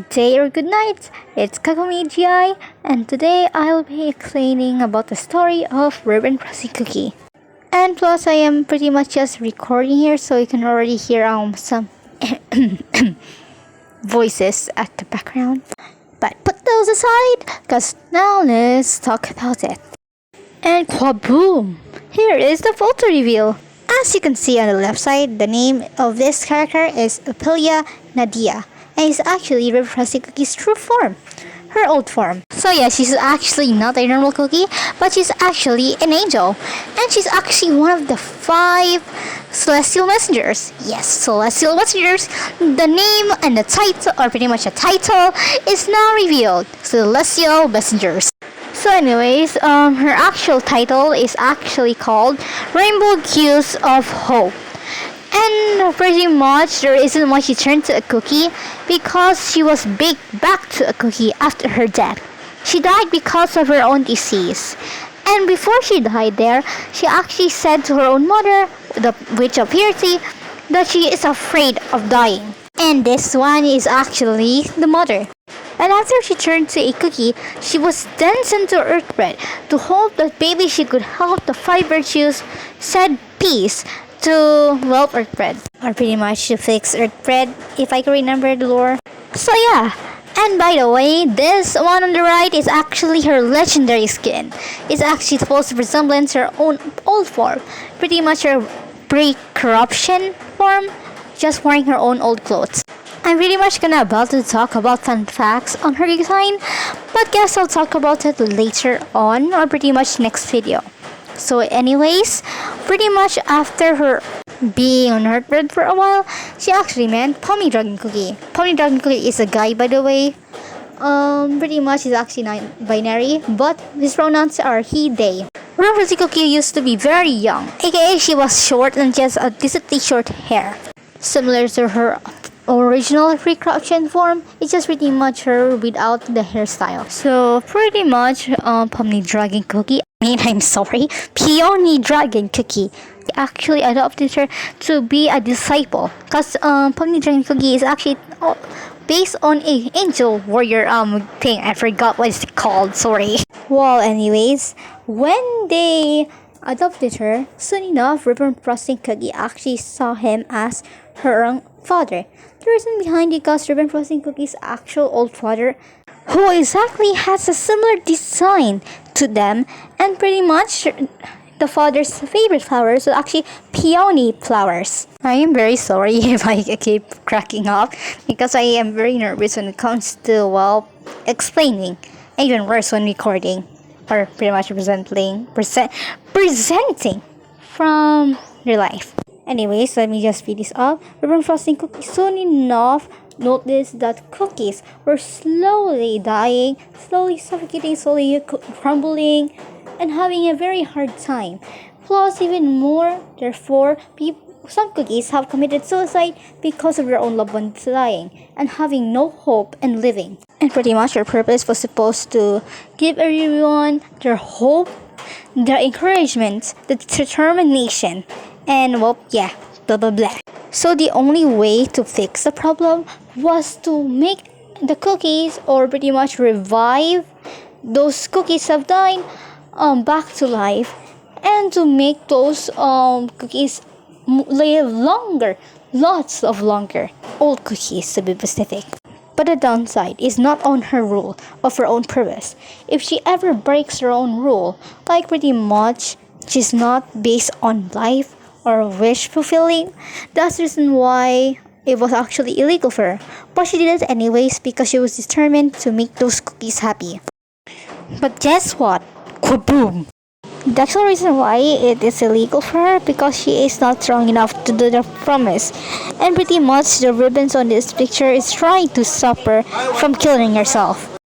good day or good night. It's KakomiGI, and today I'll be explaining about the story of Ribbon Frosty Cookie. And plus, I am pretty much just recording here, so you can already hear some voices at the background. But put those aside, cause now let's talk about it. And kaboom! Here is the photo reveal. As you can see on the left side, the name of this character is Apelia Nadia, and it's actually Ribbon Frosty Cookie's true form, her old form. So yeah, she's actually not a normal cookie, but she's actually an angel, and she's actually one of the 5 celestial messengers. Yes, celestial messengers. The name and the title, or pretty much the title, is now revealed. Celestial messengers. So anyways, her actual title is actually called Rainbow Hues of Hope. And pretty much the reason why she turned to a cookie because she was baked back to a cookie after her death. She died because of her own disease. And before she died there, she actually said to her own mother, the Witch of Purity, that she is afraid of dying. And this one is actually the mother. And after she turned to a cookie, she was then sent to Earth Bread to hope that maybe she could help the 5 virtues, said peace, to Earth Bread. Or pretty much to fix Earth Bread, if I can remember the lore. So yeah. And by the way, this one on the right is actually her legendary skin. It's actually supposed to resemble her own old form. Pretty much her pre-corruption form, just wearing her own old clothes. I'm pretty much about to talk about fun facts on her design, but guess I'll talk about it later on or pretty much next video. So anyways, pretty much after her being on Earth Bread for a while, she actually met Pommy Dragon Cookie. Pommy Dragon Cookie is a guy, by the way. Pretty much is actually non-binary, but his pronouns are he, they. Ribbon Frosty Cookie used to be very young, aka she was short and just a decently short hair. Similar to her original pre-corruption form, it's just pretty much her without the hairstyle. So pretty much Pommy Dragon Cookie, Peony Dragon Cookie actually adopted her to be a disciple, because Pommy Dragon Cookie is actually based on a angel warrior thing. I forgot what it's called, sorry. Well, anyways, when they adopted her, soon enough Ribbon Frosty Cookie actually saw him as her own father. The reason behind it was Ribbon Frosty Cookie's actual old father, who exactly has a similar design to them, and pretty much the father's favorite flowers are actually peony flowers. I am very sorry if I keep cracking up because I am very nervous when it comes to, explaining, and even worse when recording, or pretty much presenting from real life. Anyways, let me just speed this up. Ribbon Frosty Cookie soon enough noticed that cookies were slowly dying, slowly suffocating, slowly crumbling, and having a very hard time. Plus, even more, therefore, some cookies have committed suicide because of their own loved ones dying and having no hope in living. And pretty much their purpose was supposed to give everyone their hope, their encouragement, the determination, and blah blah blah. So the only way to fix the problem was to make the cookies, or pretty much revive those cookies have died, back to life, and to make those cookies live longer, lots of longer, old cookies to be specific. But the downside is not on her rule of her own purpose. If she ever breaks her own rule, like pretty much she's not based on life or wish fulfilling, that's the reason why it was actually illegal for her. But she did it anyways because she was determined to make those cookies happy. But guess what? Kaboom! The actual reason why it is illegal for her because she is not strong enough to do the promise. And pretty much the ribbons on this picture is trying to stop her from killing herself.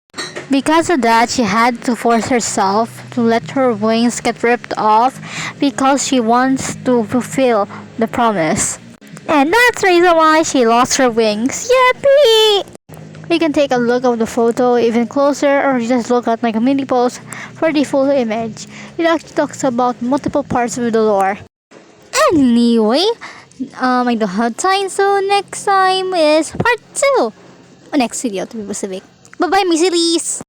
Because of that, she had to force herself to let her wings get ripped off because she wants to fulfill the promise. And that's the reason why she lost her wings. Yippee! We can take a look of the photo even closer, or just look at my community post for the full image. It actually talks about multiple parts of the lore. Anyway, I don't have time, so next time is part 2 next video to be specific. Bye bye, Miss Elise!